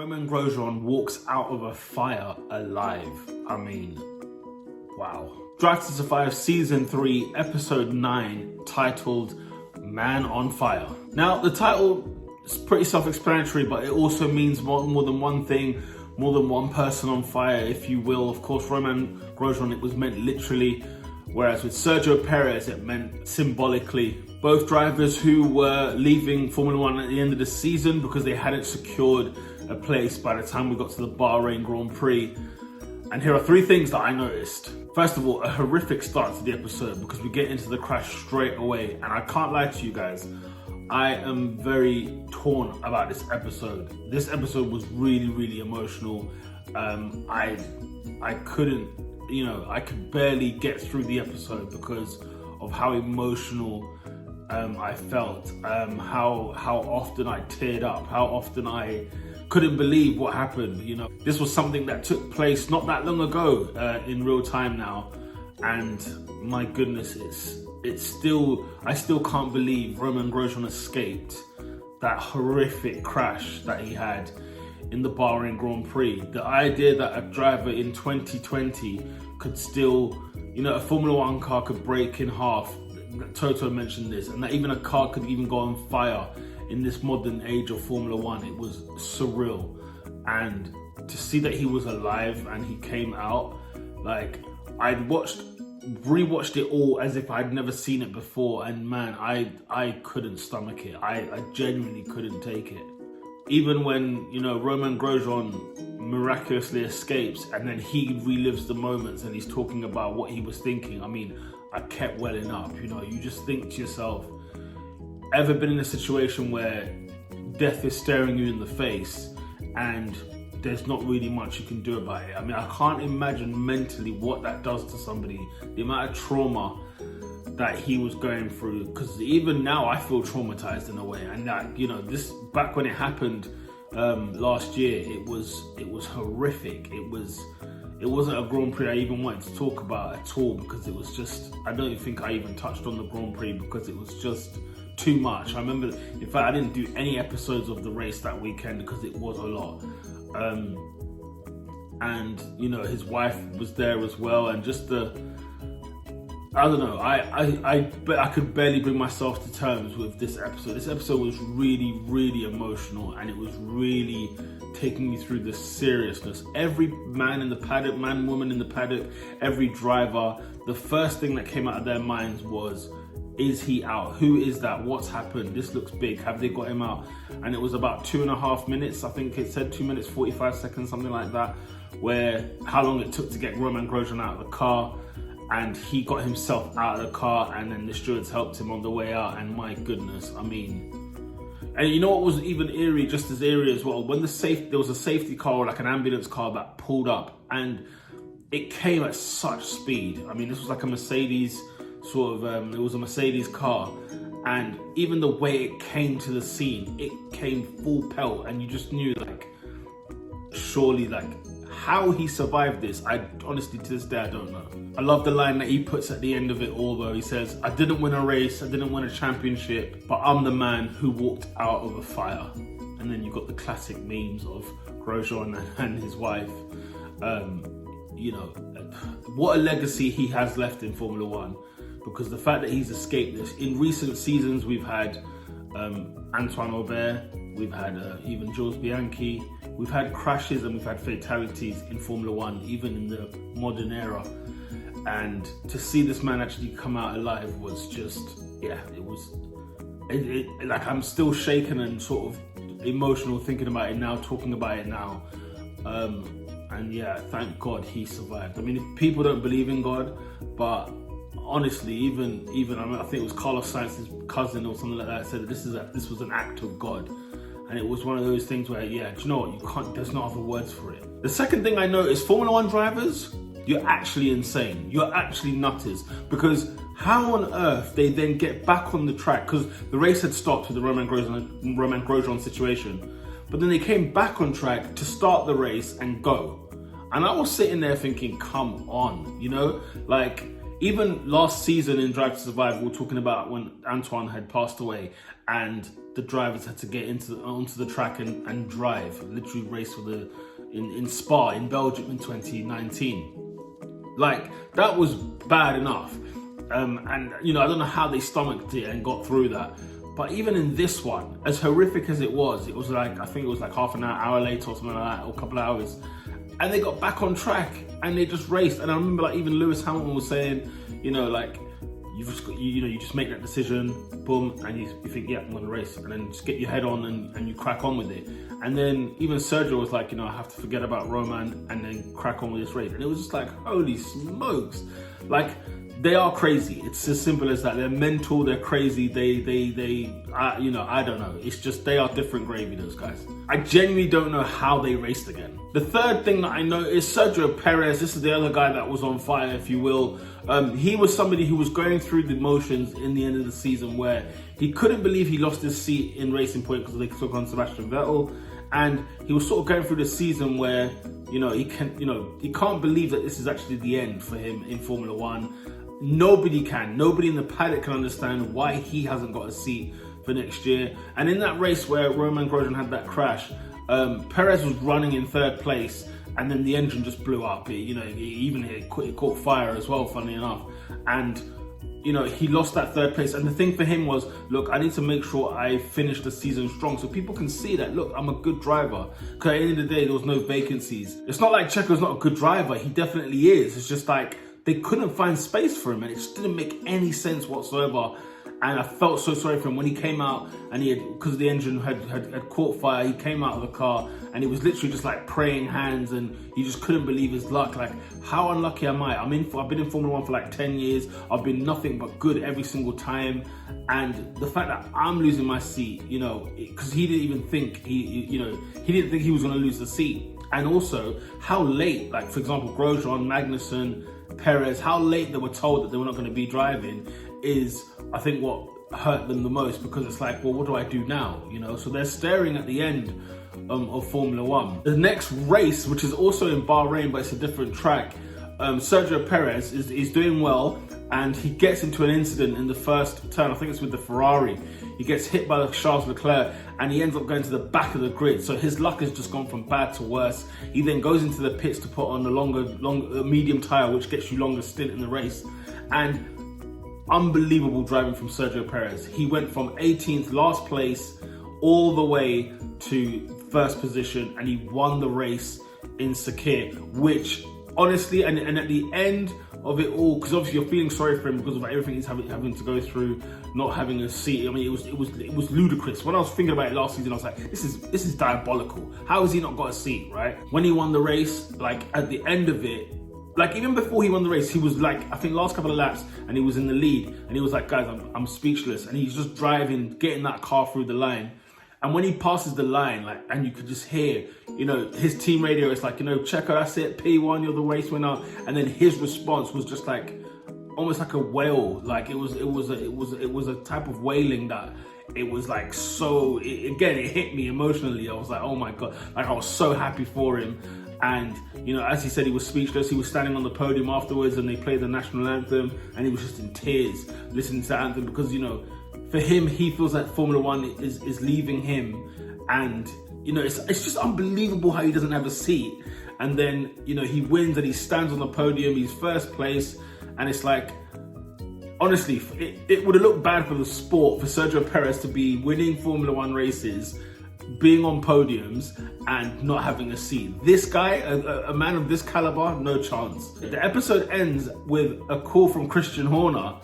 Romain Grosjean walks out of a fire alive. I mean, wow. Drive to Survive Season 3, Episode 9, titled Man on Fire. Now, the title is pretty self-explanatory, but it also means more than one thing, more than one person on fire, if you will. Of course, Romain Grosjean, it was meant literally, whereas with Sergio Perez, it meant symbolically. Both drivers who were leaving Formula One at the end of the season because they hadn't secured a place by the time we got to the Bahrain Grand Prix. And here are three things that I noticed. First of all, a horrific start to the episode because we get into the crash straight away. And I can't lie to you guys, I am very torn about this episode. This episode was really, really emotional. I couldn't, I could barely get through the episode because of how emotional I felt, how often I teared up, how often I couldn't believe what happened. This was something that took place not that long ago in real time now, and my goodness, I still can't believe Romain Grosjean escaped that horrific crash that he had in the Bahrain Grand Prix. The idea that a driver in 2020 could still, a Formula One car could break in half. Toto mentioned this, and that even a car could even go on fire in this modern age of Formula One. It was surreal. And to see that he was alive and he came out, like, I'd rewatched it all as if I'd never seen it before, and man, I couldn't stomach it. I genuinely couldn't take it. Even when, Romain Grosjean miraculously escapes and then he relives the moments and he's talking about what he was thinking, I mean, I kept welling up. You just think to yourself, ever been in a situation where death is staring you in the face and there's not really much you can do about it? I mean, I can't imagine mentally what that does to somebody, the amount of trauma that he was going through, because even now I feel traumatized in a way. And that, this, back when it happened last year, it was horrific. It wasn't a Grand Prix I even wanted to talk about at all, because it was just, I don't think I even touched on the Grand Prix because it was just too much. I remember, in fact, I didn't do any episodes of the race that weekend because it was a lot. And his wife was there as well, and just I don't know, I could barely bring myself to terms with this episode. This episode was really, really emotional, and it was really taking me through the seriousness. Every man in the paddock, woman in the paddock, every driver, the first thing that came out of their minds was, is he out? Who is that? What's happened? This looks big. Have they got him out? And it was about 2.5 minutes. I think it said 2 minutes, 45 seconds, something like that, where how long it took to get Romain Grosjean out of the car. And he got himself out of the car, and then the stewards helped him on the way out. And my goodness, I mean, and you know what was even eerie, just as eerie as well, when there was a safety car, like an ambulance car, that pulled up, and it came at such speed. I mean, this was like a Mercedes it was a Mercedes car, and even the way it came to the scene, it came full pelt, and you just knew, like, surely, like, how he survived this, I honestly, to this day, I don't know. I love the line that he puts at the end of it all, though. He says, I didn't win a race, I didn't win a championship, but I'm the man who walked out of a fire. And then you've got the classic memes of Grosjean and his wife. What a legacy he has left in Formula One, because the fact that he's escaped this. In recent seasons, we've had Antoine Aubert, we've had even Jules Bianchi, we've had crashes and we've had fatalities in Formula One, even in the modern era. And to see this man actually come out alive was just, like, I'm still shaken and sort of emotional thinking about it now, talking about it now. And yeah, thank God he survived. I mean, if people don't believe in God, but honestly, even I think it was Carlos Sainz's cousin or something like that said that this was an act of God. And it was one of those things where, do you know what, there's no other words for it. The second thing I noticed, Formula One drivers, you're actually insane. You're actually nutters, because how on earth they then get back on the track, because the race had stopped with the Romain Grosjean situation, but then they came back on track to start the race and go. And I was sitting there thinking, come on, like, even last season in Drive to Survive, we were talking about when Antoine had passed away, and the drivers had to get onto the track and drive, literally race in Spa in Belgium in 2019. Like, that was bad enough. And I don't know how they stomached it and got through that. But even in this one, as horrific as it was like, I think it was like half an hour later or something like that, or a couple of hours. And they got back on track and they just raced. And I remember like even Lewis Hamilton was saying, like, you just make that decision, boom, and you think, yeah, I'm gonna race, and then just get your head on and you crack on with it. And then even Sergio was like, I have to forget about Roman and then crack on with this race. And it was just like, holy smokes, like, they are crazy. It's as simple as that. They're mental. They're crazy. I don't know. It's just, they are different gravy, those guys. I genuinely don't know how they raced again. The third thing that I know is Sergio Perez. This is the other guy that was on fire, if you will. He was somebody who was going through the motions in the end of the season where he couldn't believe he lost his seat in Racing Point because they took on Sebastian Vettel. And he was sort of going through the season where, he can't believe that this is actually the end for him in Formula One. Nobody in the paddock can understand why he hasn't got a seat for next year. And in that race where Romain Grosjean had that crash, Perez was running in third place, and then the engine just blew up. It caught fire as well, funnily enough. And he lost that third place. And the thing for him was, look, I need to make sure I finish the season strong so people can see that, look, I'm a good driver. Because at the end of the day, there was no vacancies. It's not like Checo's not a good driver. He definitely is. It's just like, they couldn't find space for him, and it just didn't make any sense whatsoever. And I felt so sorry for him when he came out, and because the engine had caught fire, he came out of the car and he was literally just like praying hands, and he just couldn't believe his luck. Like, how unlucky am I? I've been in Formula One for like 10 years. I've been nothing but good every single time. And the fact that I'm losing my seat, because he didn't even think he didn't think he was going to lose the seat. And also how late, like for example, Grosjean, Magnussen, Perez, how late they were told that they were not going to be driving is, I think, what hurt them the most, because it's like, well, what do I do now? So they're staring at the end of Formula One. The next race, which is also in Bahrain, but it's a different track, Sergio Perez is doing well, and he gets into an incident in the first turn. I think it's with the Ferrari. He gets hit by Charles Leclerc, and he ends up going to the back of the grid. So his luck has just gone from bad to worse. He then goes into the pits to put on a medium tyre, which gets you longer stint in the race. And unbelievable driving from Sergio Perez. He went from 18th, last place, all the way to first position, and he won the race in Sakhir, which honestly, and at the end of it all, because obviously you're feeling sorry for him because of everything he's having to go through, not having a seat. I mean, it was ludicrous. When I was thinking about it last season, I was like, this is diabolical. How has he not got a seat, right? When he won the race, like at the end of it, like even before he won the race, he was like, I think last couple of laps, and he was in the lead, and he was like, guys, I'm speechless. And he's just driving, getting that car through the line. And when he passes the line, like, and you could just hear, his team radio is like, Checo, that's it, P1, you're the race winner. And then his response was just like, almost like a wail. Like it was a type of wailing that it was like, so, it hit me emotionally. I was like, oh my God, like I was so happy for him. And, as he said, he was speechless. He was standing on the podium afterwards, and they played the national anthem, and he was just in tears listening to the anthem because, for him, he feels like Formula One is leaving him, and it's just unbelievable how he doesn't have a seat. And then he wins and he stands on the podium, he's first place, and it's like, honestly, it would have looked bad for the sport for Sergio Perez to be winning Formula One races, being on podiums, and not having a seat. This guy, a man of this caliber, no chance. The episode ends with a call from Christian Horner.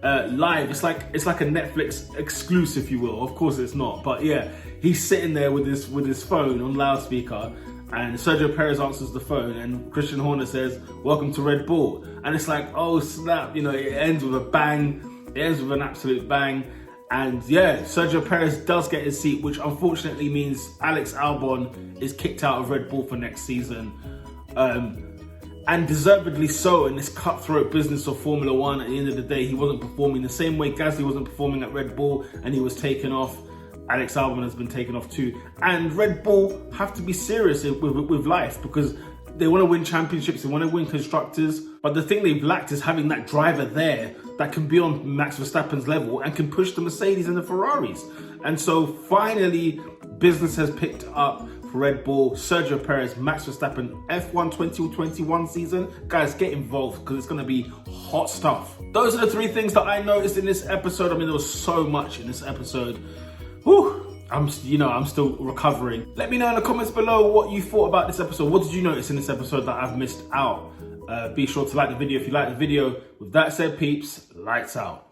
Live. It's like a Netflix exclusive, if you will. Of course it's not, but yeah, he's sitting there with his phone on loudspeaker, and Sergio Perez answers the phone, and Christian Horner says, "Welcome to Red Bull." And it's like, oh snap, it ends with a bang. It ends with an absolute bang. And yeah, Sergio Perez does get his seat, which unfortunately means Alex Albon is kicked out of Red Bull for next season. And deservedly so in this cutthroat business of Formula One. At the end of the day, he wasn't performing the same way Gasly wasn't performing at Red Bull, and he was taken off. Alex Albon has been taken off too. And Red Bull have to be serious with life, because They want to win championships, they want to win constructors, but the thing they've lacked is having that driver there that can be on Max Verstappen's level and can push the Mercedes and the Ferraris. And so finally, business has picked up for Red Bull, Sergio Perez, Max Verstappen, F1 2021 season. Guys, get involved because it's going to be hot stuff. Those are the three things that I noticed in this episode. I mean, there was so much in this episode. Whew. I'm still recovering. Let me know in the comments below what you thought about this episode. What did you notice in this episode that I've missed out? Be sure to like the video if you like the video. With that said, peeps, lights out.